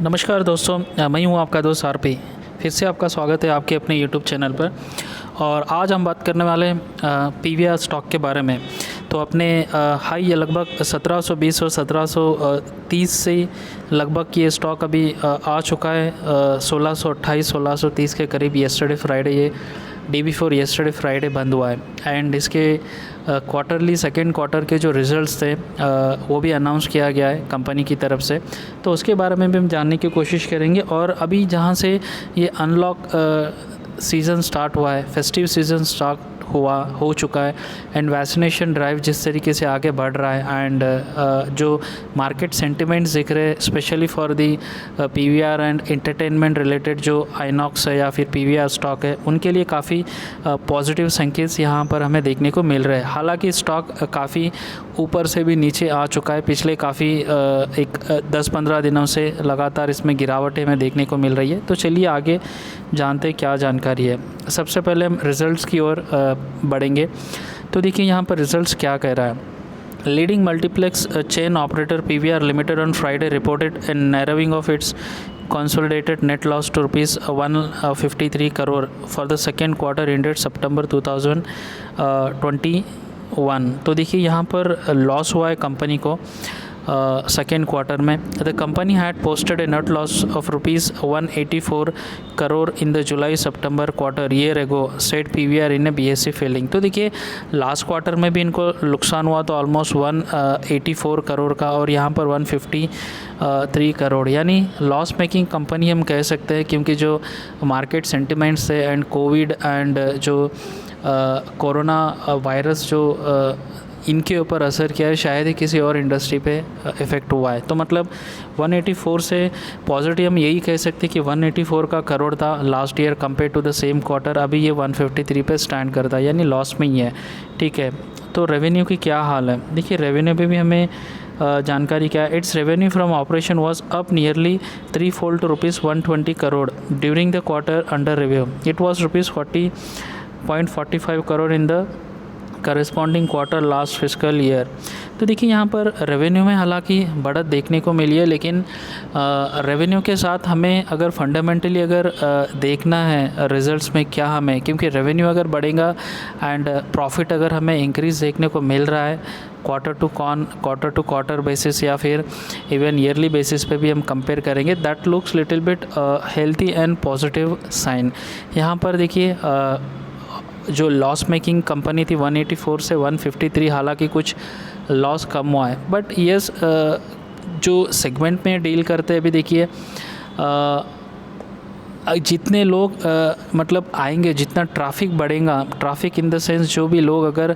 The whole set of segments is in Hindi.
नमस्कार दोस्तों, मैं हूं आपका दोस्त आरपी। फिर से आपका स्वागत है आपके अपने यूट्यूब चैनल पर। और आज हम बात करने वाले हैं पीवीआर स्टॉक के बारे में। तो अपने हाई है लगभग 1720 और 1730 से लगभग ये स्टॉक अभी आ चुका है 1628 1630 के करीब। येस्टरडे फ्राइडे ये डे बिफोर येस्टरडे फ्राइडे बंद हुआ है। एंड इसके क्वार्टरली सेकेंड क्वार्टर के जो रिज़ल्ट्स थे वो भी अनाउंस किया गया है कंपनी की तरफ से। तो उसके बारे में भी हम जानने की कोशिश करेंगे। और अभी जहाँ से ये अनलॉक सीज़न स्टार्ट हुआ है, फेस्टिव सीज़न स्टार्ट हो चुका है, एंड वैक्सीनेशन ड्राइव जिस तरीके से आगे बढ़ रहा है, एंड जो मार्केट सेंटिमेंट्स दिख रहे हैं specially for the PVR and entertainment related जो आइनॉक्स है या फिर पीवीआर स्टॉक है, उनके लिए काफ़ी पॉजिटिव संकेत यहाँ पर हमें देखने को मिल रहे हैं। हालांकि स्टॉक काफ़ी ऊपर से भी नीचे आ चुका है। पिछले काफ़ी एक 10-15 दिनों से लगातार इसमें गिरावटें हमें देखने को मिल रही है। तो चलिए आगे जानते हैं क्या जानकारी है। सबसे पहले हम रिज़ल्ट्स की ओर बढ़ेंगे। तो देखिए यहाँ पर रिज़ल्ट्स क्या कह रहा है। Leading multiplex chain operator PVR limited on Friday reported A narrowing of its consolidated net loss to rupees 153 crore for the second quarter ended September 2021। तो देखिए यहाँ पर लॉस हुआ है कंपनी को सेकेंड क्वार्टर में। The company had posted A net loss of rupees 184 crore in the July September quarter year ago set PVR in A BSc feeling. तो देखिए लास्ट क्वार्टर में भी इनको नुकसान हुआ तो ऑलमोस्ट 184 करोड़ का, और यहाँ पर 153 करोड़, यानी लॉस मेकिंग कंपनी हम कह सकते हैं। क्योंकि जो मार्केट सेंटिमेंट्स है एंड कोविड एंड जो कोरोना वायरस जो इनके ऊपर असर किया है, शायद ही किसी और इंडस्ट्री पे इफ़ेक्ट हुआ है। तो मतलब 184 से पॉजिटिव हम यही कह सकते हैं कि 184 का करोड़ था last year compare to the same quarter, अभी ये 153 पे स्टैंड करता है, यानी लॉस में ही है। ठीक है, तो रेवेन्यू की क्या हाल है। देखिए रेवेन्यू पे भी हमें जानकारी क्या है। Its revenue from operation was up nearly 3-fold to rupees 120 crore during the quarter under review. It was rupees 40.45 crore in the corresponding quarter last fiscal year. तो देखिए यहाँ पर रेवेन्यू में हालांकि बढ़त देखने को मिली है, लेकिन रेवेन्यू के साथ हमें अगर फंडामेंटली अगर देखना है रिजल्ट्स में क्या हमें, क्योंकि रेवेन्यू अगर बढ़ेगा एंड प्रॉफिट अगर हमें इंक्रीज़ देखने को मिल रहा है क्वार्टर टू क्वार्टर बेसिस या फिर इवन ईयरली बेसिस पे भी हम कंपेयर करेंगे, that looks little bit healthy and positive sign. यहाँ पर देखिए जो लॉस मेकिंग कंपनी थी 184 से 153, हालांकि कुछ लॉस कम हुआ है, बट यस जो सेगमेंट में डील करते हैं अभी देखिए जितने लोग मतलब आएंगे, जितना ट्रैफिक बढ़ेगा, ट्रैफिक इन द सेंस जो भी लोग अगर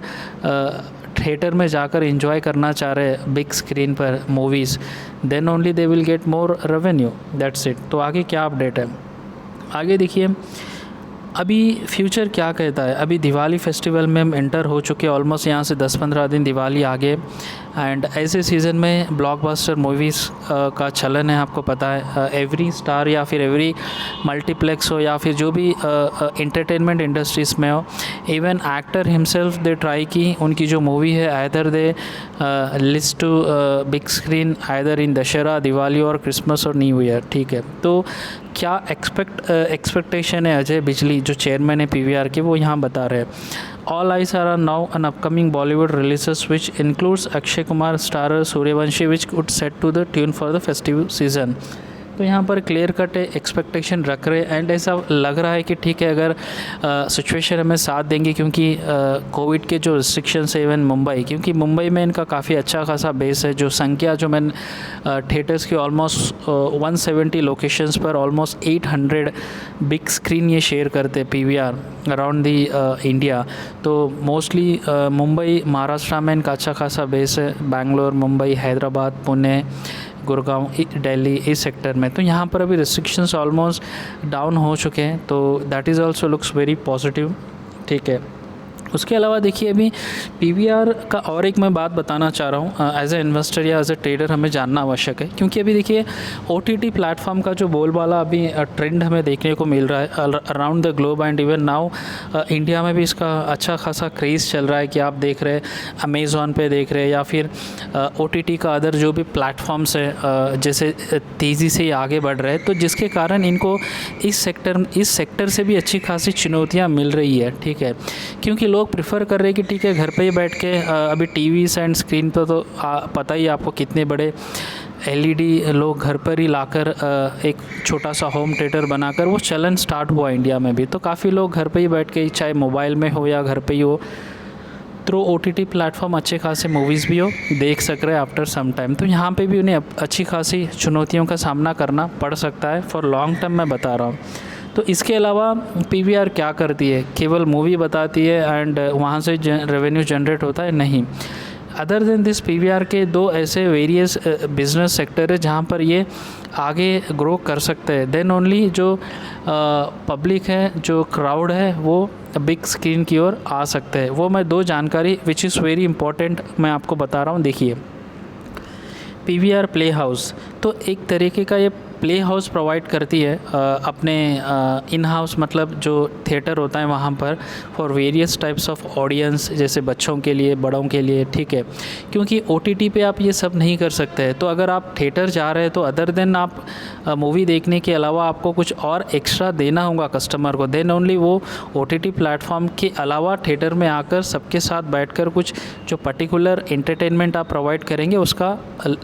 थिएटर में जाकर एंजॉय करना चाह रहे हैं बिग स्क्रीन पर movies, then only they will get more revenue, that's it. तो आगे क्या अपडेट है, आगे देखिए अभी फ्यूचर क्या कहता है। अभी दिवाली फेस्टिवल में हम एंटर हो चुके हैं, ऑलमोस्ट यहाँ से 10-15 दिन दिवाली आगे, एंड ऐसे सीज़न में ब्लॉकबस्टर मूवीज़ का चलन है, आपको पता है। एवरी स्टार या फिर एवरी मल्टीप्लेक्स हो या फिर जो भी एंटरटेनमेंट इंडस्ट्रीज़ में हो, even actor himself they try की उनकी जो मूवी है either they list to big screen either in Dussehra, Diwali और क्रिसमस और न्यू ईयर। ठीक है, तो क्या एक्सपेक्टेशन है अजय बिजली जो चेयरमैन है पीवीआर के, वो यहाँ बता रहे हैं। All eyes are now on upcoming Bollywood releases which includes Akshay Kumar starrer Sooryavanshi which would set to the tune for the festive season. तो यहाँ पर क्लियर कट एक्सपेक्टेशन रख रहे हैं, एंड ऐसा लग रहा है कि ठीक है अगर सिचुएशन हमें साथ देंगे, क्योंकि कोविड के जो रिस्ट्रिक्शंस है इवन मुंबई, क्योंकि मुंबई में इनका काफ़ी अच्छा खासा बेस है, जो संख्या जो मैंने थिएटर्स की ऑलमोस्ट 170 लोकेशंस पर ऑलमोस्ट 800 बिग स्क्रीन ये शेयर करते हैं पीवीआर अराउंड दी इंडिया। तो मोस्टली मुंबई महाराष्ट्र में इनका अच्छा खासा बेस है, बैंगलोर, मुंबई, हैदराबाद, पुणे, गुड़गांव, दिल्ली, इस सेक्टर में। तो यहाँ पर अभी रिस्ट्रिक्शंस ऑलमोस्ट डाउन हो चुके हैं, तो that is also looks very positive. ठीक है, उसके अलावा देखिए अभी पीवीआर का और एक मैं बात बताना चाह रहा हूँ, एज ए इन्वेस्टर या एज ए ट्रेडर हमें जानना आवश्यक है, क्योंकि अभी देखिए ओटीटी प्लेटफॉर्म का जो बोलबाला अभी ट्रेंड हमें देखने को मिल रहा है around the globe and even now India में भी इसका अच्छा खासा क्रेज़ चल रहा है कि आप देख रहे हैं अमेज़ॉन पे देख रहे हैं या फिर ओटीटी का अदर जो भी प्लेटफॉर्म्स है जैसे तेज़ी से आगे बढ़ रहे हैं, तो जिसके कारण इनको इस सेक्टर से भी अच्छी खासी चुनौतियाँ मिल रही है। ठीक है, क्योंकि लोग प्रेफर कर रहे हैं कि ठीक है घर पे ही बैठ के अभी टीवीज़ एंड स्क्रीन पर तो पता ही आपको कितने बड़े एलईडी लोग घर पर ही लाकर एक छोटा सा होम थिएटर बनाकर वो चलन स्टार्ट हुआ इंडिया में भी। तो काफ़ी लोग घर पे ही बैठ के चाहे मोबाइल में हो या घर पे ही हो थ्रू ओटीटी प्लेटफॉर्म अच्छे खासे मूवीज़ भी हो देख सक रहे हैं आफ्टर सम टाइम। तो यहाँ पे भी उन्हें अच्छी खासी चुनौतियों का सामना करना पड़ सकता है फॉर लॉन्ग टर्म, मैं बता रहा हूँ। तो इसके अलावा पीवीआर क्या करती है, केवल मूवी बताती है एंड वहाँ से रेवेन्यू जनरेट होता है? नहीं। अदर देन दिस पीवीआर के दो ऐसे वेरियस बिजनेस सेक्टर है जहाँ पर ये आगे ग्रो कर सकते हैं। देन ओनली जो पब्लिक है, जो क्राउड है, वो बिग स्क्रीन की ओर आ सकते हैं। वो मैं दो जानकारी विच इज़ वेरी इंपॉर्टेंट मैं आपको बता रहा हूँ। देखिए पीवीआर प्ले हाउस तो एक तरीके का ये प्ले हाउस प्रोवाइड करती है अपने इन हाउस, मतलब जो थिएटर होता है वहाँ पर for various types of audience, जैसे बच्चों के लिए, बड़ों के लिए। ठीक है, क्योंकि ओटीटी पे आप ये सब नहीं कर सकते हैं। तो अगर आप थिएटर जा रहे हैं तो अदर देन आप मूवी देखने के अलावा आपको कुछ और एक्स्ट्रा देना होगा कस्टमर को। देन ओनली वो ओटीटी प्लेटफॉर्म के अलावा थिएटर में आकर सबके साथ बैठकर कुछ जो पर्टिकुलर एंटरटेनमेंट आप प्रोवाइड करेंगे उसका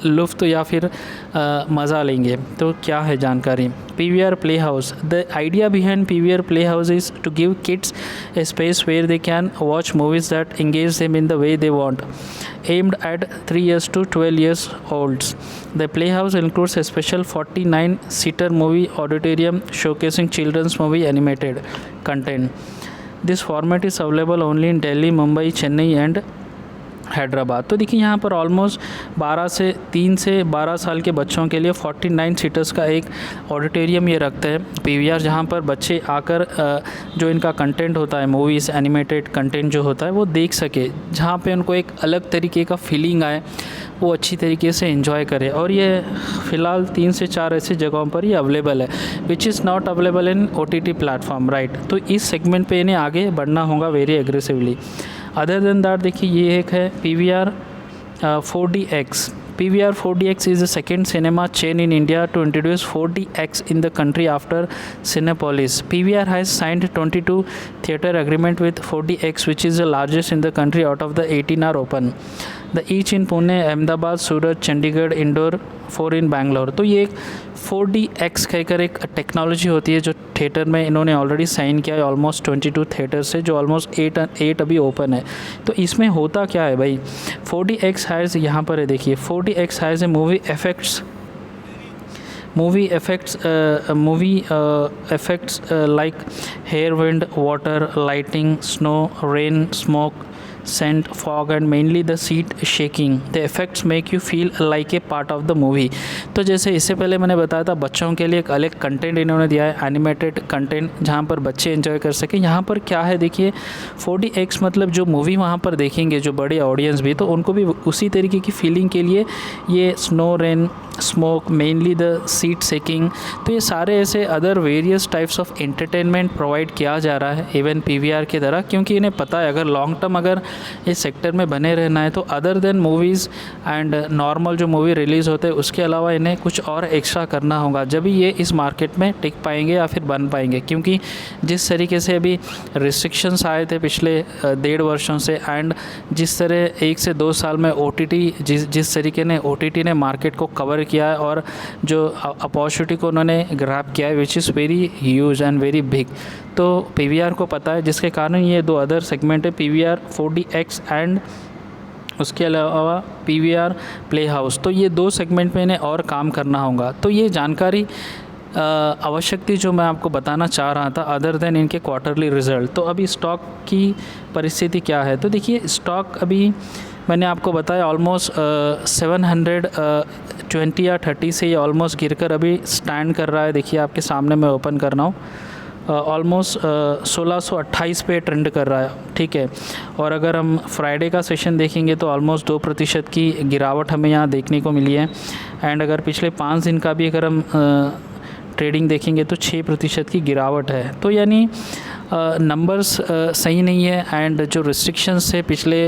लुफ्त या फिर मज़ा लेंगे। तो क्या है जानकारी? PVR playhouse, the idea behind PVR playhouse is to give kids a space where they can watch movies that engage them in the way they want, aimed at 3 years to 12 years olds. The playhouse includes a special 49-seater movie auditorium showcasing children's movie animated content. This format is available only in Delhi, Mumbai, Chennai and Hyderabad. तो देखिए यहाँ पर ऑलमोस्ट 3 से 12 साल के बच्चों के लिए 49 सीटर्स का एक ऑडिटोरियम ये रखते हैं पीवीआर, जहाँ पर बच्चे आकर जो इनका कंटेंट होता है, मूवीज़ एनिमेटेड कंटेंट जो होता है वो देख सके, जहाँ पे उनको एक अलग तरीके का फीलिंग आए, वो अच्छी तरीके से एंजॉय करें। और ये फ़िलहाल 3 से 4 ऐसी जगहों पर ये अवेलेबल है which is not available in OTT platform, right. तो इस सेगमेंट पे इन्हें आगे बढ़ना होगा very aggressively. Other than that देखिए ये एक है PVR 4DX. PVR 4DX is the second cinema chain in India to introduce 4DX in the country after Cinepolis. PVR has signed 22 theatre agreement with 4DX, which is the largest in the country out of the 18 are open. The each in Pune, Ahmedabad, Surat, Chandigarh, Indore, 4 in Bangalore. तो ये 4DX कहकर एक टेक्नोलॉजी होती है जो थिएटर में इन्होंने ऑलरेडी साइन किया है ऑलमोस्ट 22 थिएटर से, जो ऑलमोस्ट 8 अभी ओपन है। तो इसमें होता क्या है भाई, 4DX हैज़ यहाँ पर है देखिए 4DX has a movie effects like hair, wind, water, lighting, snow, rain, smoke, scent, fog and mainly the seat shaking. The effects make you feel like a part of the movie. तो जैसे इससे पहले मैंने बताया था बच्चों के लिए एक अलग कंटेंट इन्होंने दिया है, एनिमेटेड कंटेंट, जहाँ पर बच्चे एंजॉय कर सकें। यहाँ पर क्या है देखिए 4DX मतलब जो मूवी वहाँ पर देखेंगे जो बड़े ऑडियंस भी, तो उनको भी उसी तरीके की फीलिंग के लिए ये snow, rain, smoke, mainly the seat shaking, तो ये सारे ऐसे other various types of entertainment provide किया जा रहा है इवन पीवीआर की तरह, क्योंकि इन्हें पता है अगर लॉन्ग टर्म अगर इस सेक्टर में बने रहना है तो other than movies and normal जो मूवी रिलीज़ होते हैं उसके अलावा इन्हें कुछ और एक्स्ट्रा करना होगा, जब ये इस मार्केट में टिक पाएंगे या फिर बन पाएंगे। क्योंकि जिस तरीके से अभी रिस्ट्रिक्शंस आए थे पिछले 1.5 वर्षों से एंड जिस तरह 1 से 2 साल में ओटीटी जिस तरीके ने ओटीटी ने मार्केट को कवर किया है और जो अपॉर्चुनिटी को उन्होंने ग्रैब किया है which is very huge and very big, तो पीवीआर को पता है, जिसके कारण ये 2 अदर सेगमेंट है पीवीआर 4DX एंड उसके अलावा पीवीआर प्ले हाउस। तो ये 2 सेगमेंट में इन्हें और काम करना होगा। तो ये जानकारी आवश्यक थी जो मैं आपको बताना चाह रहा था अदर देन इनके क्वार्टरली रिजल्ट। तो अभी स्टॉक की परिस्थिति क्या है, तो देखिए स्टॉक अभी मैंने आपको बताया ऑलमोस्ट 720 या 30 से ये ऑलमोस्ट गिरकर अभी स्टैंड कर रहा है। देखिए आपके सामने मैं ओपन कर रहा हूँ ऑलमोस्ट 1628 पे ट्रेंड कर रहा है, ठीक है। और अगर हम फ्राइडे का सेशन देखेंगे तो ऑलमोस्ट 2% की गिरावट हमें यहाँ देखने को मिली है। एंड अगर पिछले 5 दिन का भी अगर हम ट्रेडिंग देखेंगे तो 6% की गिरावट है। तो यानी नंबर्स सही नहीं है। एंड जो रिस्ट्रिक्शंस थे पिछले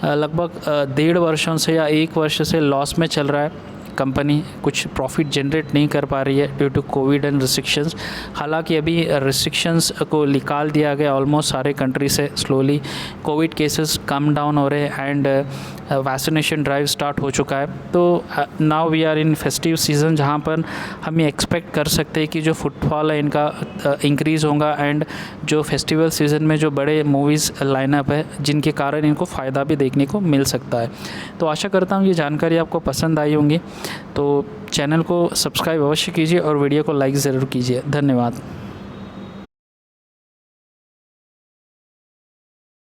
लगभग 1.5 वर्षों से या 1 वर्ष से लॉस में चल रहा है, कंपनी कुछ प्रॉफिट जनरेट नहीं कर पा रही है due to Covid and restrictions. हालांकि अभी रिस्ट्रिक्शंस को निकाल दिया गया ऑलमोस्ट सारे कंट्री से, slowly Covid cases come down हो रहे हैं एंड वैक्सीनेशन ड्राइव स्टार्ट हो चुका है। तो now we are in festive season, जहां पर हम ये एक्सपेक्ट कर सकते हैं कि जो फुटफॉल है इनका इंक्रीज़ होगा एंड जो फेस्टिवल सीज़न में जो बड़े मूवीज़ लाइनअप है जिनके कारण इनको फ़ायदा भी देखने को मिल सकता है। तो आशा करता हूँ ये जानकारी आपको पसंद आई होंगी। तो चैनल को सब्सक्राइब अवश्य कीजिए और वीडियो को लाइक ज़रूर कीजिए। धन्यवाद।